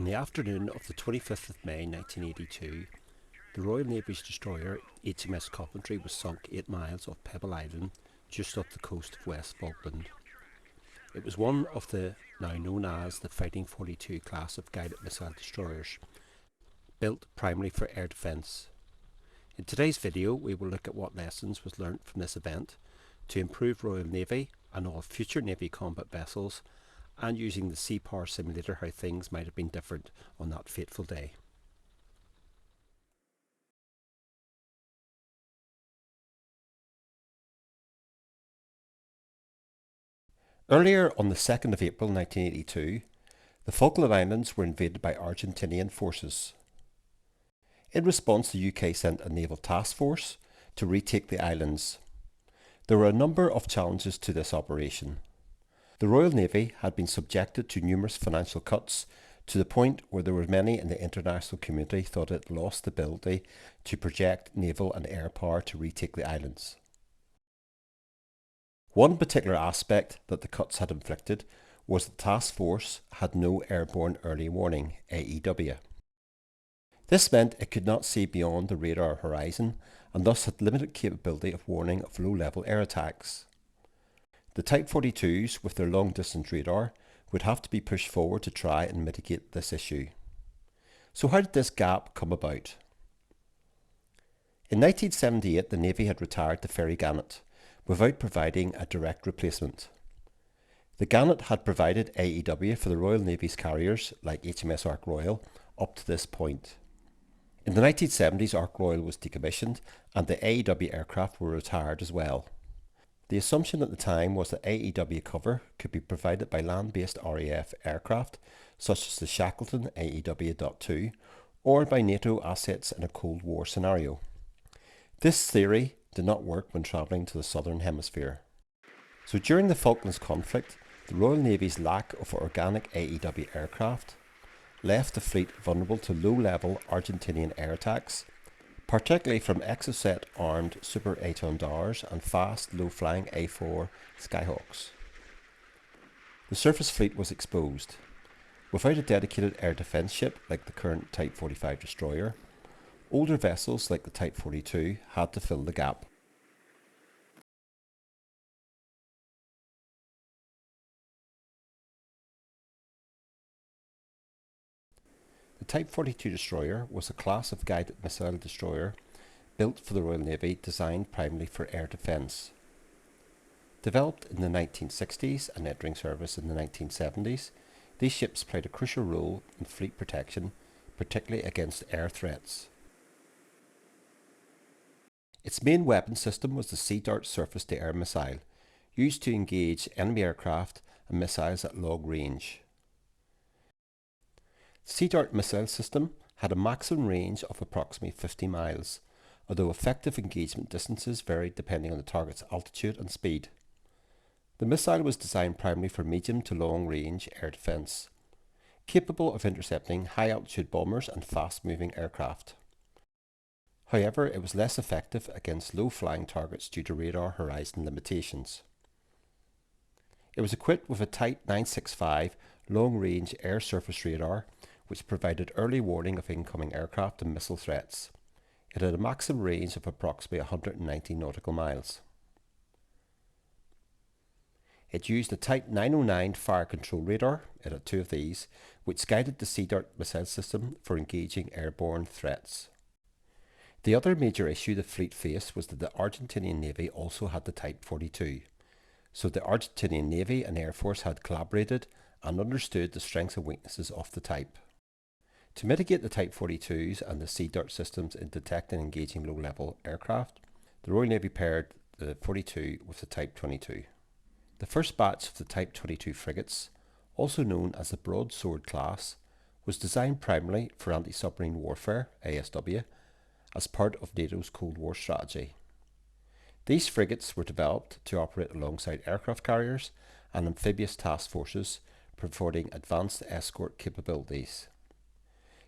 On the afternoon of the 25th of May 1982, the Royal Navy's destroyer HMS Coventry was sunk 8 miles off Pebble Island, just off the coast of West Falkland. It was one of the now known as the Fighting 42 class of guided missile destroyers, built primarily for air defence. In today's video we will look at what lessons was learnt from this event to improve Royal Navy and all future Navy combat vessels, and using the Seapower simulator how things might have been different on that fateful day. Earlier on the 2nd of April 1982, the Falkland Islands were invaded by Argentinian forces. In response, the UK sent a naval task force to retake the islands. There were a number of challenges to this operation. The Royal Navy had been subjected to numerous financial cuts to the point where there were many in the international community thought it lost the ability to project naval and air power to retake the islands. One particular aspect that the cuts had inflicted was the task force had no airborne early warning (AEW). This meant it could not see beyond the radar horizon and thus had limited capability of warning of low-level air attacks. The Type 42s with their long-distance radar would have to be pushed forward to try and mitigate this issue. So how did this gap come about? In 1978 the Navy had retired the Ferry Gannet without providing a direct replacement. The Gannet had provided AEW for the Royal Navy's carriers like HMS Ark Royal up to this point. In the 1970s Ark Royal was decommissioned and the AEW aircraft were retired as well. The assumption at the time was that AEW cover could be provided by land-based RAF aircraft such as the Shackleton AEW.2 or by NATO assets in a Cold War scenario. This theory did not work when travelling to the southern hemisphere. So during the Falklands conflict, the Royal Navy's lack of organic AEW aircraft left the fleet vulnerable to low-level Argentinian air attacks, particularly from Exocet armed Super Étendards and fast, low-flying A4 Skyhawks. The surface fleet was exposed. Without a dedicated air defence ship like the current Type 45 destroyer, older vessels like the Type 42 had to fill the gap. The Type 42 destroyer was a class of guided missile destroyer built for the Royal Navy designed primarily for air defence. Developed in the 1960s and entering service in the 1970s, these ships played a crucial role in fleet protection, particularly against air threats. Its main weapon system was the Sea Dart surface-to-air missile, used to engage enemy aircraft and missiles at long range. The Sea Dart missile system had a maximum range of approximately 50 miles, although effective engagement distances varied depending on the target's altitude and speed. The missile was designed primarily for medium to long range air defence, capable of intercepting high-altitude bombers and fast-moving aircraft. However, it was less effective against low-flying targets due to radar horizon limitations. It was equipped with a Type 965 long-range air-surface radar which provided early warning of incoming aircraft and missile threats. It had a maximum range of approximately 190 nautical miles. It used a Type 909 fire control radar, it had 2 of these, which guided the Sea Dart missile system for engaging airborne threats. The other major issue the fleet faced was that the Argentinian Navy also had the Type 42, so the Argentinian Navy and Air Force had collaborated and understood the strengths and weaknesses of the type. To mitigate the Type 42s and the Sea Dart systems in detecting and engaging low-level aircraft, the Royal Navy paired the 42 with the Type 22. The first batch of the Type 22 frigates, also known as the Broadsword class, was designed primarily for anti-submarine warfare (ASW) as part of NATO's Cold War strategy. These frigates were developed to operate alongside aircraft carriers and amphibious task forces, providing advanced escort capabilities.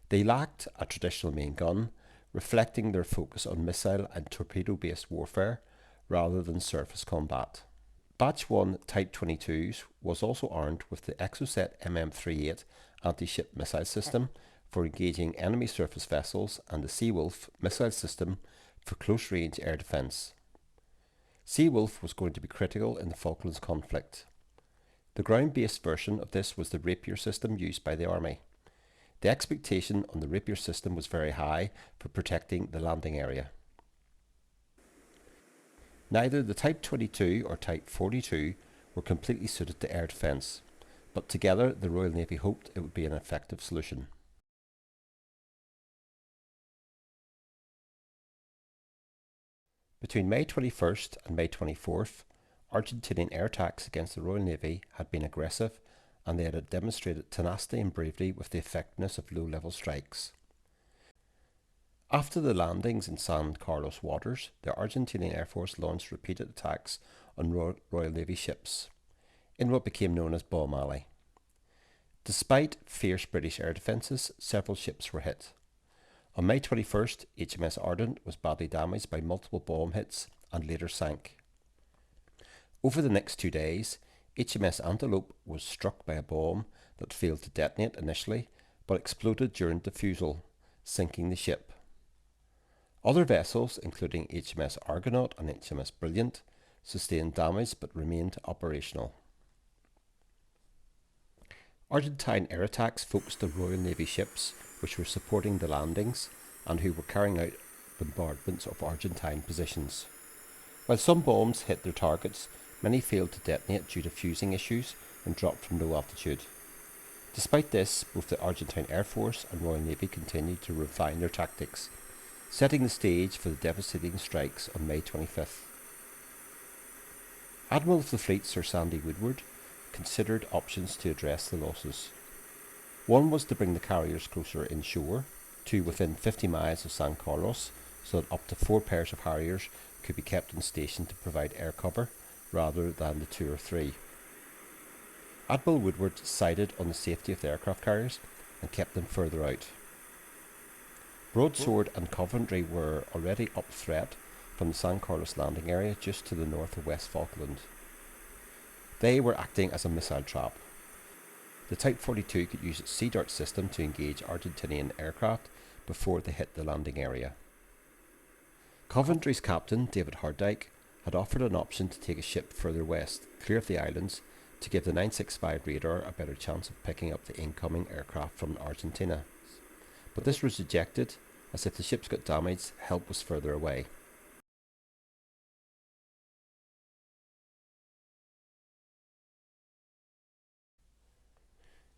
They lacked a traditional main gun, reflecting their focus on missile and torpedo-based warfare rather than surface combat. Batch 1 Type 22s was also armed with the Exocet MM38 anti-ship missile system for engaging enemy surface vessels, and the Seawolf missile system for close-range air defence. Seawolf was going to be critical in the Falklands conflict. The ground-based version of this was the Rapier system used by the Army. The expectation on the Rapier system was very high for protecting the landing area. Neither the Type 22 or Type 42 were completely suited to air defence, but together the Royal Navy hoped it would be an effective solution. Between May 21st and May 24th, Argentinian air attacks against the Royal Navy had been aggressive, and they had demonstrated tenacity and bravery with the effectiveness of low-level strikes. After the landings in San Carlos waters, the Argentinian Air Force launched repeated attacks on Royal Navy ships, in what became known as Bomb Alley. Despite fierce British air defences, several ships were hit. On May 21st, HMS Ardent was badly damaged by multiple bomb hits and later sank. Over the next 2 days, HMS Antelope was struck by a bomb that failed to detonate initially, but exploded during defusal, sinking the ship. Other vessels, including HMS Argonaut and HMS Brilliant, sustained damage but remained operational. Argentine air attacks focused on Royal Navy ships which were supporting the landings and who were carrying out bombardments of Argentine positions. While some bombs hit their targets, many failed to detonate due to fusing issues when dropped from low altitude. Despite this, both the Argentine Air Force and Royal Navy continued to refine their tactics, setting the stage for the devastating strikes on May 25th. Admiral of the Fleet Sir Sandy Woodward considered options to address the losses. One was to bring the carriers closer inshore, to within 50 miles of San Carlos, so that up to 4 pairs of Harriers could be kept in station to provide air cover, rather than the 2 or 3. Admiral Woodward sided on the safety of the aircraft carriers and kept them further out. Broadsword and Coventry were already up threat from the San Carlos landing area just to the north of West Falkland. They were acting as a missile trap. The Type 42 could use its Sea Dart system to engage Argentinian aircraft before they hit the landing area. Coventry's captain, David Hardike, had offered an option to take a ship further west, clear of the islands, to give the 965 radar a better chance of picking up the incoming aircraft from Argentina. But this was rejected, as if the ships got damaged, help was further away.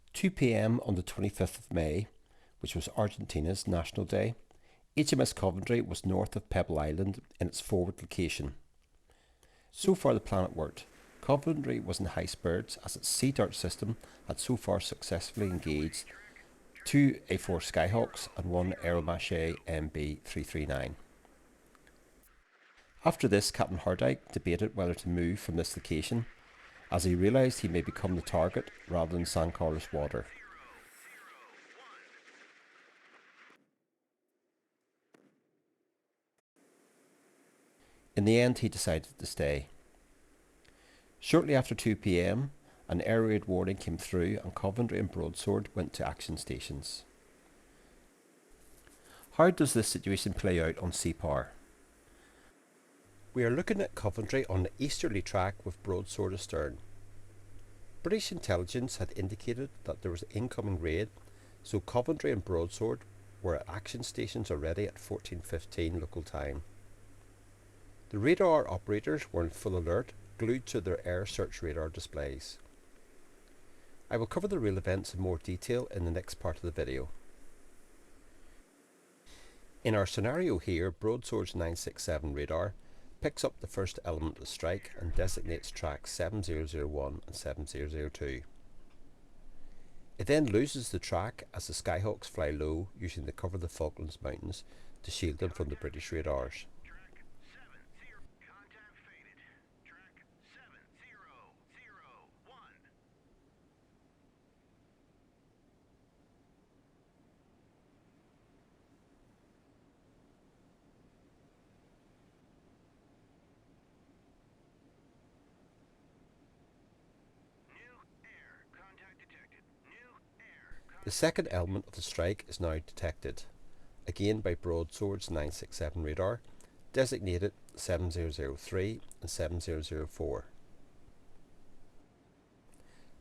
At 2 p.m. on the 25th of May, which was Argentina's National Day, HMS Coventry was north of Pebble Island in its forward location. So far the plan had worked. Coventry was in high spirits as its Sea Dart system had so far successfully engaged 2 A4 Skyhawks and 1 Aeromache MB339. After this, Captain Hardike debated whether to move from this location, as he realised he may become the target rather than San Carlos water. In the end, he decided to stay. Shortly after 2 p.m, an air raid warning came through and Coventry and Broadsword went to action stations. How does this situation play out on Seapower? We are looking at Coventry on the easterly track with Broadsword astern. British intelligence had indicated that there was an incoming raid, so Coventry and Broadsword were at action stations already at 14:15 local time. The radar operators were in full alert, glued to their air search radar displays. I will cover the real events in more detail in the next part of the video. In our scenario here, Broadsword's 967 radar picks up the first element of the strike and designates tracks 7001 and 7002. It then loses the track as the Skyhawks fly low, using the cover of the Falklands Mountains to shield them from the British radars. The second element of the strike is now detected, again by Broadsword's 967 radar, designated 7003 and 7004.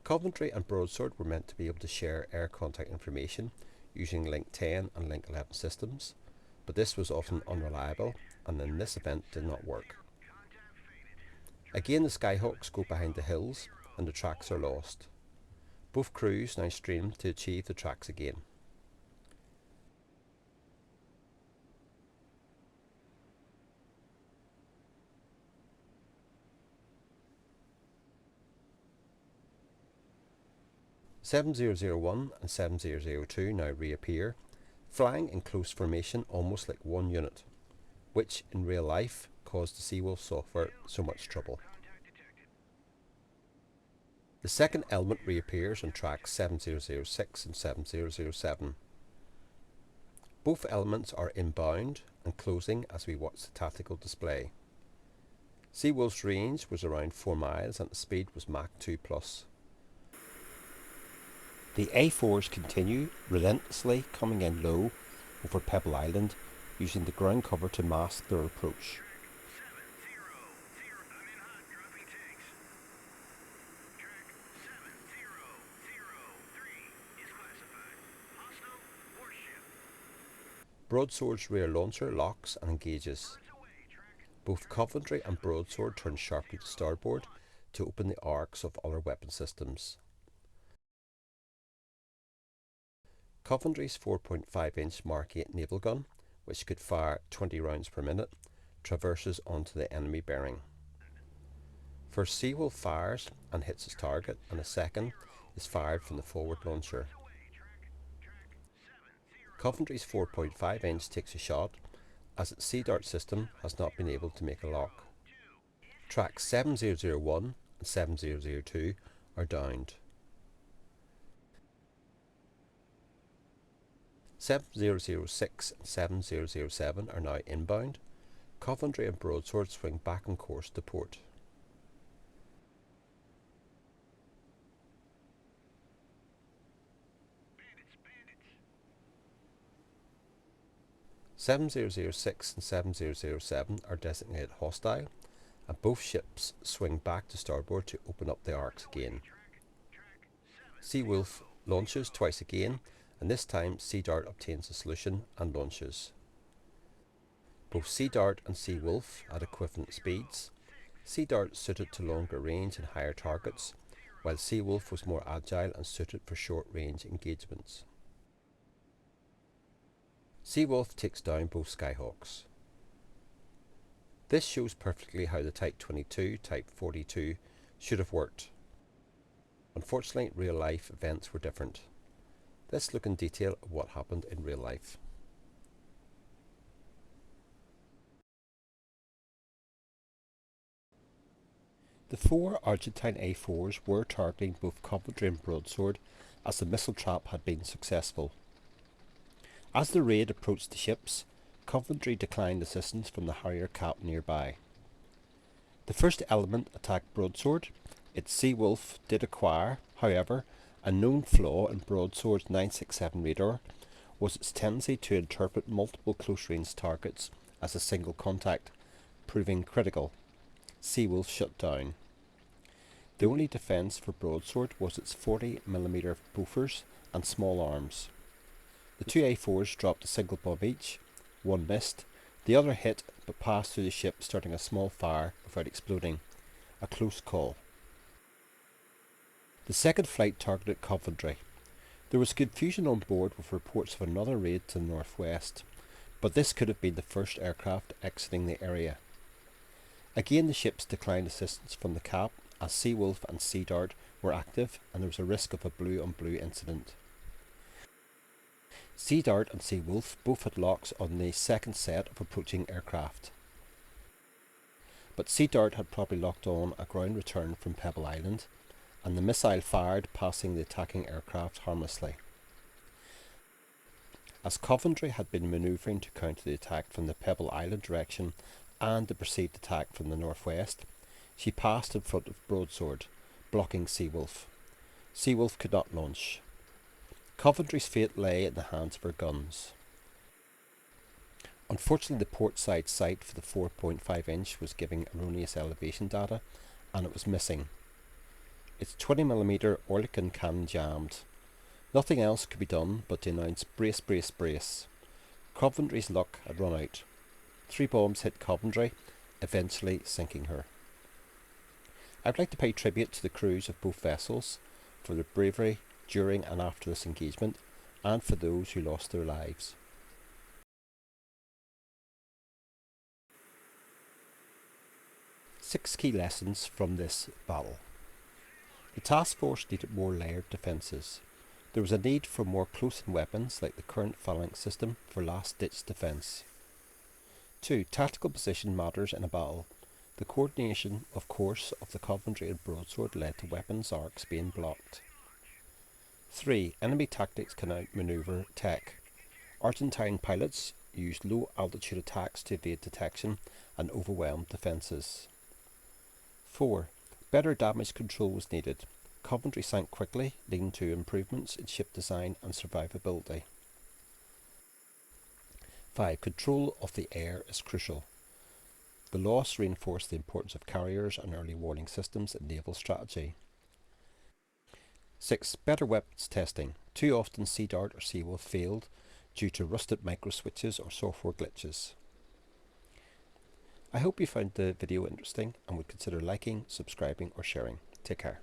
Coventry and Broadsword were meant to be able to share air contact information using Link 10 and Link 11 systems, but this was often unreliable and in this event did not work. Again, the Skyhawks go behind the hills and the tracks are lost. Both crews now stream to achieve the tracks again. (7001) and 7002 now reappear, flying in close formation almost like one unit, which in real life caused the Seawolf software so much trouble. The second element reappears on tracks 7006 and 7007. Both elements are inbound and closing as we watch the tactical display. Seawolf's range was around 4 miles and the speed was Mach 2+. The A4s continue, relentlessly coming in low over Pebble Island, using the ground cover to mask their approach. Broadsword's rear launcher locks and engages. Both Coventry and Broadsword turn sharply to starboard to open the arcs of other weapon systems. Coventry's 4.5-inch Mark 8 naval gun, which could fire 20 rounds per minute, traverses onto the enemy bearing. First Seawolf fires and hits its target, and a second is fired from the forward launcher. Coventry's 4.5-inch takes a shot as its Sea Dart system has not been able to make a lock. Tracks 7001 and 7002 are downed. 7006 and 7007 are now inbound. Coventry and Broadsword swing back on course to port. (7006) and 7007 are designated hostile, and both ships swing back to starboard to open up the arcs again. Seawolf launches twice again, and this time Sea Dart obtains a solution and launches. Both Sea Dart and Seawolf at equivalent speeds. Sea Dart suited to longer range and higher targets, while Seawolf was more agile and suited for short range engagements. Seawolf takes down both Skyhawks. This shows perfectly how the Type 22, Type 42 should have worked. Unfortunately, real life events were different. Let's look in detail at what happened in real life. The 4 Argentine A4s were targeting both Coventry and Broadsword as the missile trap had been successful. As the raid approached the ships, Coventry declined assistance from the Harrier cap nearby. The first element attacked Broadsword. Its Seawolf did acquire, however, a known flaw in Broadsword's 967 radar was its tendency to interpret multiple close-range targets as a single contact, proving critical. Seawolf shut down. The only defence for Broadsword was its 40mm Bofors and small arms. The 2 A4s dropped a single bomb each. One missed, the other hit but passed through the ship, starting a small fire without exploding. A close call. The second flight targeted Coventry. There was confusion on board with reports of another raid to the northwest, but this could have been the first aircraft exiting the area. Again, the ships declined assistance from the cap as Seawolf and Sea Dart were active, and there was a risk of a blue-on-blue incident. Sea Dart and Seawolf both had locks on the second set of approaching aircraft, but Sea Dart had probably locked on a ground return from Pebble Island, and the missile fired, passing the attacking aircraft harmlessly. As Coventry had been manoeuvring to counter the attack from the Pebble Island direction and the perceived attack from the northwest, she passed in front of Broadsword, blocking Seawolf. Seawolf could not launch. Coventry's fate lay in the hands of her guns. Unfortunately, the port side sight for the 4.5 inch was giving erroneous elevation data, and it was missing. Its 20mm Oerlikon cannon jammed. Nothing else could be done but to announce brace, brace, brace. Coventry's luck had run out. 3 bombs hit Coventry, eventually sinking her. I would like to pay tribute to the crews of both vessels for their bravery during and after this engagement, and for those who lost their lives. Six key lessons from this battle. The task force needed more layered defences. There was a need for more close-in weapons like the current phalanx system for last-ditch defence. 2. Tactical position matters in a battle. The coordination, of course, of the Coventry and broadsword led to weapons arcs being blocked. 3. Enemy tactics can outmaneuver tech. Argentine pilots used low-altitude attacks to evade detection and overwhelm defences. 4. Better damage control was needed. Coventry sank quickly, leading to improvements in ship design and survivability. 5. Control of the air is crucial. The loss reinforced the importance of carriers and early warning systems in naval strategy. 6. Better weapons testing. Too often Sea Dart or Sea Wolf failed due to rusted microswitches or software glitches. I hope you found the video interesting and would consider liking, subscribing or sharing. Take care.